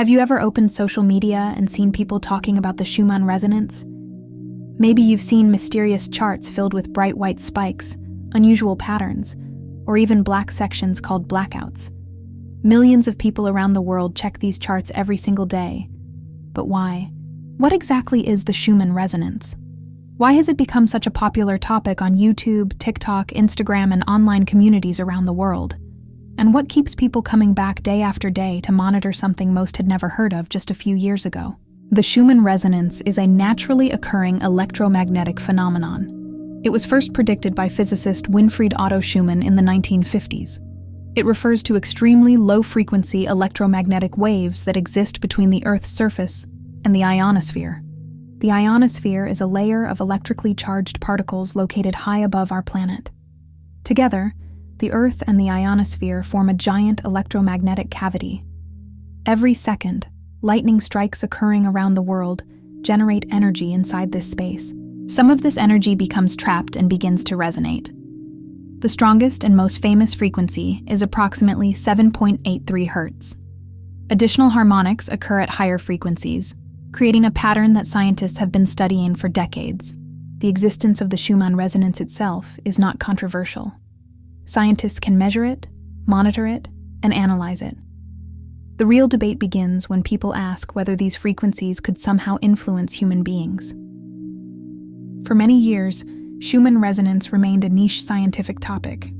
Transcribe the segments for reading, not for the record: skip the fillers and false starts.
Have you ever opened social media and seen people talking about the Schumann Resonance? Maybe you've seen mysterious charts filled with bright white spikes, unusual patterns, or even black sections called blackouts. Millions of people around the world check these charts every single day. But why? What exactly is the Schumann Resonance? Why has it become such a popular topic on YouTube, TikTok, Instagram, and online communities around the world? And what keeps people coming back day after day to monitor something most had never heard of just a few years ago? The Schumann Resonance is a naturally occurring electromagnetic phenomenon. It was first predicted by physicist Winfried Otto Schumann in the 1950s. It refers to extremely low-frequency electromagnetic waves that exist between the Earth's surface and the ionosphere. The ionosphere is a layer of electrically charged particles located high above our planet. Together, the Earth and the ionosphere form a giant electromagnetic cavity. Every second, lightning strikes occurring around the world generate energy inside this space. Some of this energy becomes trapped and begins to resonate. The strongest and most famous frequency is approximately 7.83 Hz. Additional harmonics occur at higher frequencies, creating a pattern that scientists have been studying for decades. The existence of the Schumann resonance itself is not controversial. Scientists can measure it, monitor it, and analyze it. The real debate begins when people ask whether these frequencies could somehow influence human beings. For many years, Schumann resonance remained a niche scientific topic.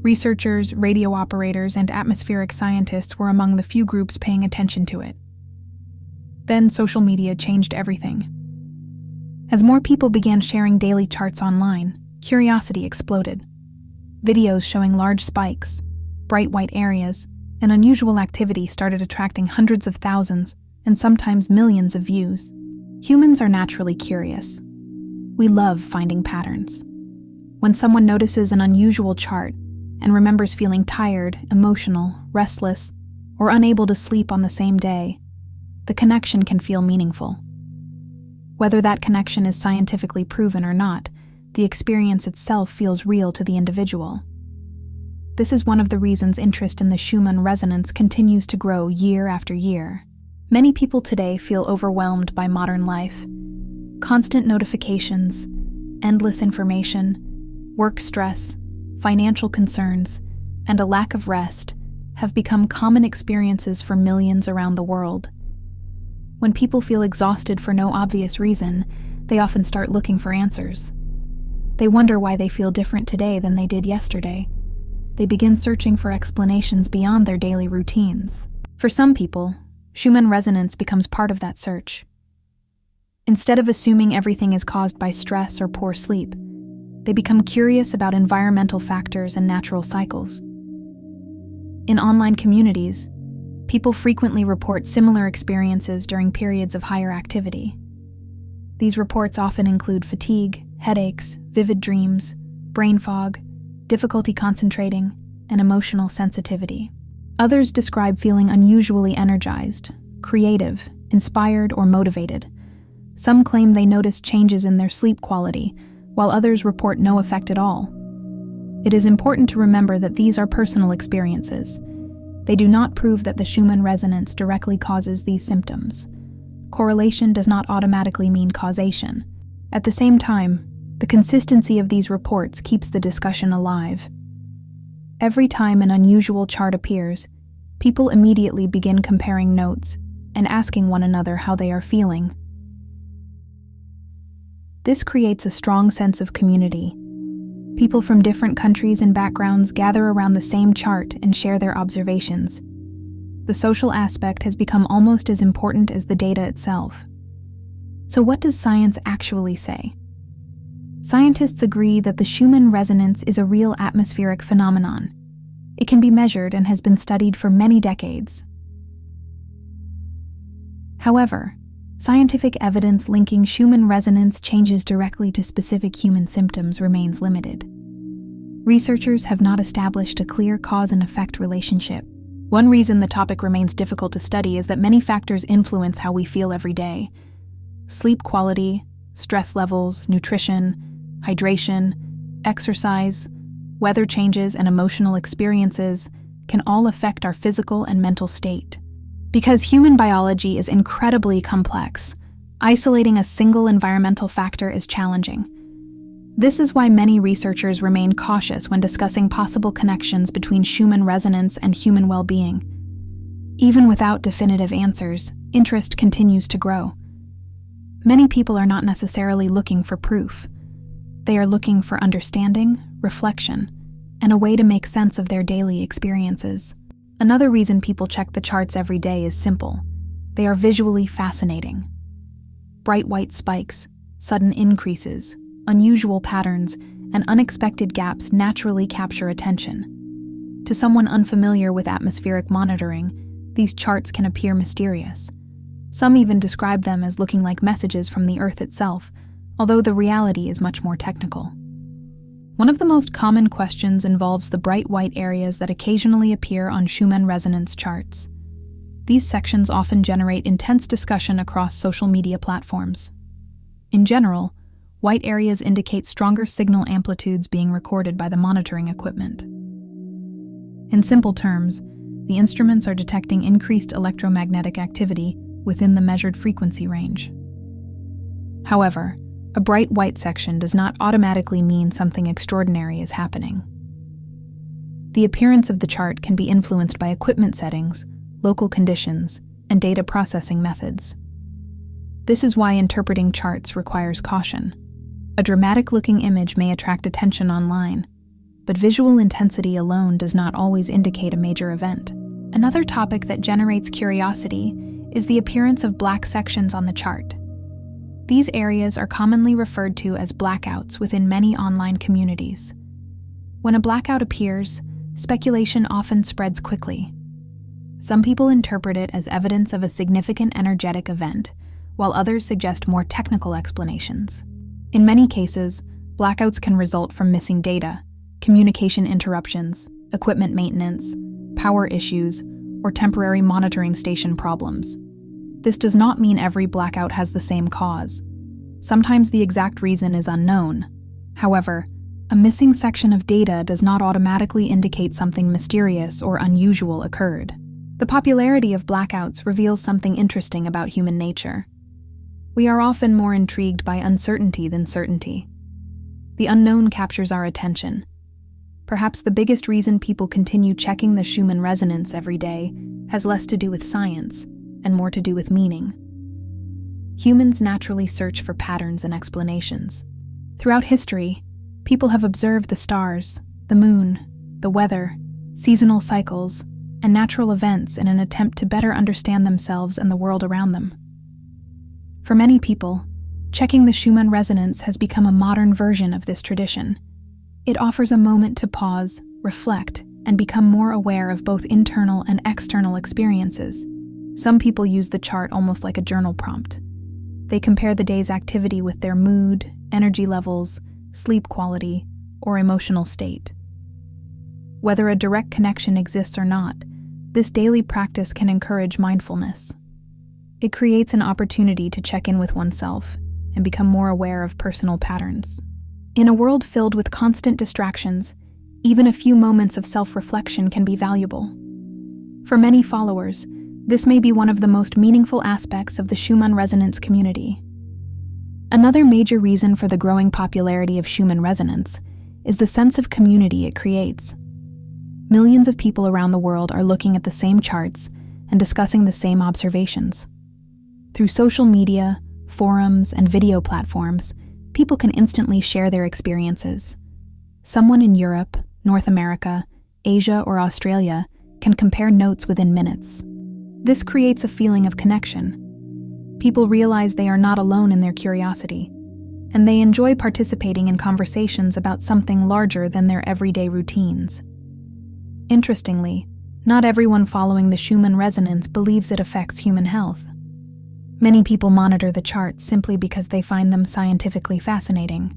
Researchers, radio operators, and atmospheric scientists were among the few groups paying attention to it. Then social media changed everything. As more people began sharing daily charts online, curiosity exploded. Videos showing large spikes, bright white areas, and unusual activity started attracting hundreds of thousands and sometimes millions of views. Humans are naturally curious. We love finding patterns. When someone notices an unusual chart and remembers feeling tired, emotional, restless, or unable to sleep on the same day, the connection can feel meaningful. Whether that connection is scientifically proven or not, the experience itself feels real to the individual. This is one of the reasons interest in the Schumann resonance continues to grow year after year. Many people today feel overwhelmed by modern life. Constant notifications, endless information, work stress, financial concerns, and a lack of rest have become common experiences for millions around the world. When people feel exhausted for no obvious reason, they often start looking for answers. They wonder why they feel different today than they did yesterday. They begin searching for explanations beyond their daily routines. For some people, Schumann resonance becomes part of that search. Instead of assuming everything is caused by stress or poor sleep, they become curious about environmental factors and natural cycles. In online communities, people frequently report similar experiences during periods of higher activity. These reports often include fatigue, headaches, vivid dreams, brain fog, difficulty concentrating, and emotional sensitivity. Others describe feeling unusually energized, creative, inspired, or motivated. Some claim they notice changes in their sleep quality, while others report no effect at all. It is important to remember that these are personal experiences. They do not prove that the Schumann resonance directly causes these symptoms. Correlation does not automatically mean causation. At the same time, the consistency of these reports keeps the discussion alive. Every time an unusual chart appears, people immediately begin comparing notes and asking one another how they are feeling. This creates a strong sense of community. People from different countries and backgrounds gather around the same chart and share their observations. The social aspect has become almost as important as the data itself. So what does science actually say? Scientists agree that the Schumann resonance is a real atmospheric phenomenon. It can be measured and has been studied for many decades. However, scientific evidence linking Schumann resonance changes directly to specific human symptoms remains limited. Researchers have not established a clear cause and effect relationship. One reason the topic remains difficult to study is that many factors influence how we feel every day. Sleep quality, stress levels, nutrition, hydration, exercise, weather changes, and emotional experiences can all affect our physical and mental state. Because human biology is incredibly complex, isolating a single environmental factor is challenging. This is why many researchers remain cautious when discussing possible connections between Schumann resonance and human well-being. Even without definitive answers, interest continues to grow. Many people are not necessarily looking for proof. They are looking for understanding, reflection, and a way to make sense of their daily experiences. Another reason people check the charts every day is simple. They are visually fascinating. Bright white spikes, sudden increases, unusual patterns, and unexpected gaps naturally capture attention. To someone unfamiliar with atmospheric monitoring, these charts can appear mysterious. Some even describe them as looking like messages from the Earth itself, although the reality is much more technical. One of the most common questions involves the bright white areas that occasionally appear on Schumann resonance charts. These sections often generate intense discussion across social media platforms. In general, white areas indicate stronger signal amplitudes being recorded by the monitoring equipment. In simple terms, the instruments are detecting increased electromagnetic activity within the measured frequency range. However, a bright white section does not automatically mean something extraordinary is happening. The appearance of the chart can be influenced by equipment settings, local conditions, and data processing methods. This is why interpreting charts requires caution. A dramatic-looking image may attract attention online, but visual intensity alone does not always indicate a major event. Another topic that generates curiosity is the appearance of black sections on the chart. These areas are commonly referred to as blackouts within many online communities. When a blackout appears, speculation often spreads quickly. Some people interpret it as evidence of a significant energetic event, while others suggest more technical explanations. In many cases, blackouts can result from missing data, communication interruptions, equipment maintenance, power issues, or temporary monitoring station problems. This does not mean every blackout has the same cause. Sometimes the exact reason is unknown. However, a missing section of data does not automatically indicate something mysterious or unusual occurred. The popularity of blackouts reveals something interesting about human nature. We are often more intrigued by uncertainty than certainty. The unknown captures our attention. Perhaps the biggest reason people continue checking the Schumann resonance every day has less to do with science and more to do with meaning. Humans naturally search for patterns and explanations. Throughout history, people have observed the stars, the moon, the weather, seasonal cycles, and natural events in an attempt to better understand themselves and the world around them. For many people, checking the Schumann resonance has become a modern version of this tradition. It offers a moment to pause, reflect, and become more aware of both internal and external experiences. Some people use the chart almost like a journal prompt. They compare the day's activity with their mood, energy levels, sleep quality, or emotional state. Whether a direct connection exists or not, this daily practice can encourage mindfulness. It creates an opportunity to check in with oneself and become more aware of personal patterns. In a world filled with constant distractions, even a few moments of self-reflection can be valuable. For many followers, this may be one of the most meaningful aspects of the Schumann resonance community. Another major reason for the growing popularity of Schumann resonance is the sense of community it creates. Millions of people around the world are looking at the same charts and discussing the same observations. Through social media, forums, and video platforms, people can instantly share their experiences. Someone in Europe, North America, Asia, or Australia can compare notes within minutes. This creates a feeling of connection. People realize they are not alone in their curiosity, and they enjoy participating in conversations about something larger than their everyday routines. Interestingly, not everyone following the Schumann resonance believes it affects human health. Many people monitor the charts simply because they find them scientifically fascinating.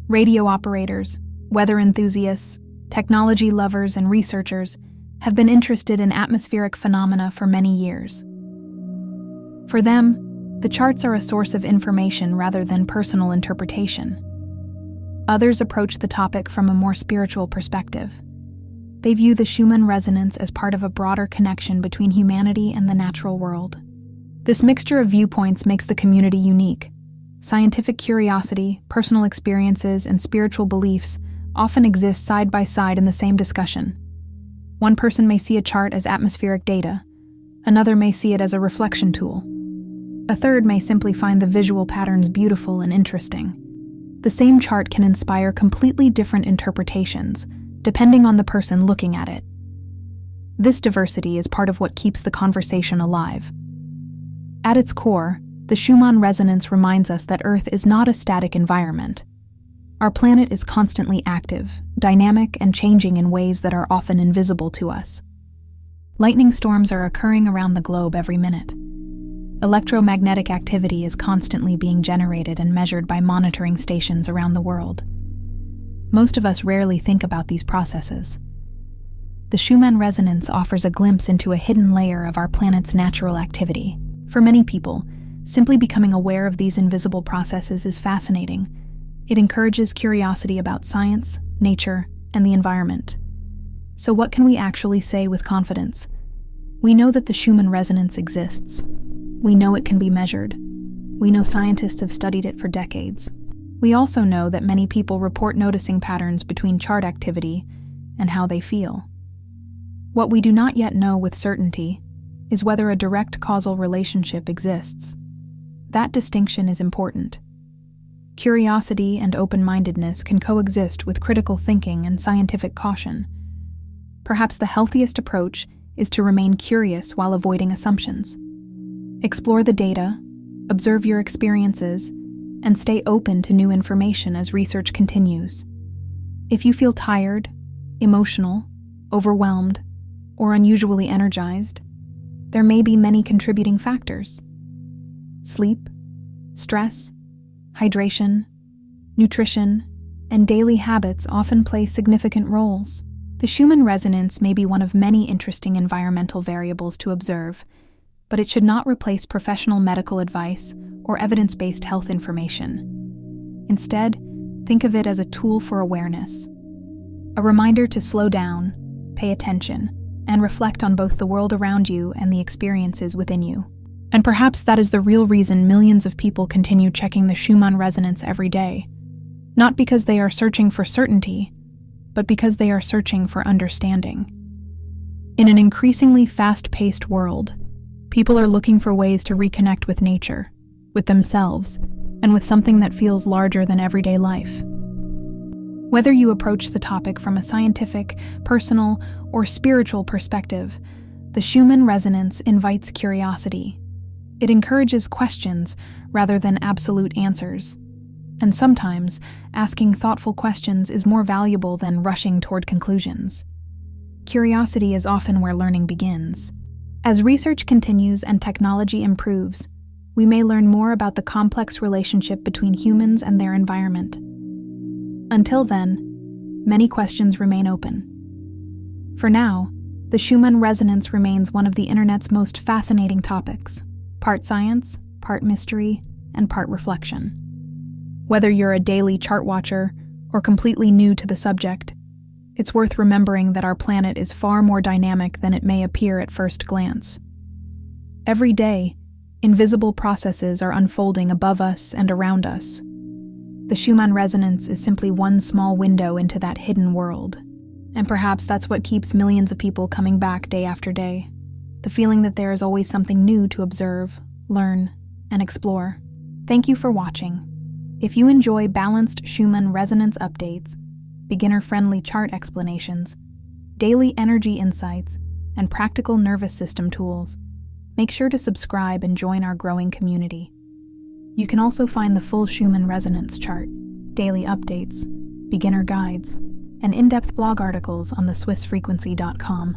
Radio operators, weather enthusiasts, technology lovers, and researchers have been interested in atmospheric phenomena for many years. For them, the charts are a source of information rather than personal interpretation. Others approach the topic from a more spiritual perspective. They view the Schumann resonance as part of a broader connection between humanity and the natural world. This mixture of viewpoints makes the community unique. Scientific curiosity, personal experiences, and spiritual beliefs often exist side by side in the same discussion. One person may see a chart as atmospheric data, another may see it as a reflection tool. A third may simply find the visual patterns beautiful and interesting. The same chart can inspire completely different interpretations, depending on the person looking at it. This diversity is part of what keeps the conversation alive. At its core, the Schumann resonance reminds us that Earth is not a static environment. Our planet is constantly active, dynamic, and changing in ways that are often invisible to us. Lightning storms are occurring around the globe every minute. Electromagnetic activity is constantly being generated and measured by monitoring stations around the world. Most of us rarely think about these processes. The Schumann resonance offers a glimpse into a hidden layer of our planet's natural activity. For many people, simply becoming aware of these invisible processes is fascinating. It encourages curiosity about science, nature, and the environment. So what can we actually say with confidence? We know that the Schumann resonance exists. We know it can be measured. We know scientists have studied it for decades. We also know that many people report noticing patterns between chart activity and how they feel. What we do not yet know with certainty is whether a direct causal relationship exists. That distinction is important. Curiosity and open-mindedness can coexist with critical thinking and scientific caution. Perhaps the healthiest approach is to remain curious while avoiding assumptions. Explore the data, observe your experiences, and stay open to new information as research continues. If you feel tired, emotional, overwhelmed, or unusually energized, there may be many contributing factors. Sleep, stress, hydration, nutrition, and daily habits often play significant roles. The Schumann resonance may be one of many interesting environmental variables to observe, but it should not replace professional medical advice or evidence-based health information. Instead, think of it as a tool for awareness, a reminder to slow down, pay attention, and reflect on both the world around you and the experiences within you. And perhaps that is the real reason millions of people continue checking the Schumann resonance every day, not because they are searching for certainty, but because they are searching for understanding. In an increasingly fast-paced world, people are looking for ways to reconnect with nature, with themselves, and with something that feels larger than everyday life. Whether you approach the topic from a scientific, personal, or spiritual perspective, the Schumann resonance invites curiosity. It encourages questions rather than absolute answers. And sometimes, asking thoughtful questions is more valuable than rushing toward conclusions. Curiosity is often where learning begins. As research continues and technology improves, we may learn more about the complex relationship between humans and their environment. Until then, many questions remain open. For now, the Schumann resonance remains one of the internet's most fascinating topics, part science, part mystery, and part reflection. Whether you're a daily chart watcher or completely new to the subject, it's worth remembering that our planet is far more dynamic than it may appear at first glance. Every day, invisible processes are unfolding above us and around us. The Schumann resonance is simply one small window into that hidden world. And perhaps that's what keeps millions of people coming back day after day. The feeling that there is always something new to observe, learn, and explore. Thank you for watching. If you enjoy balanced Schumann resonance updates, beginner-friendly chart explanations, daily energy insights, and practical nervous system tools, make sure to subscribe and join our growing community. You can also find the full Schumann resonance chart, daily updates, beginner guides, and in-depth blog articles on the SwissFrequency.com.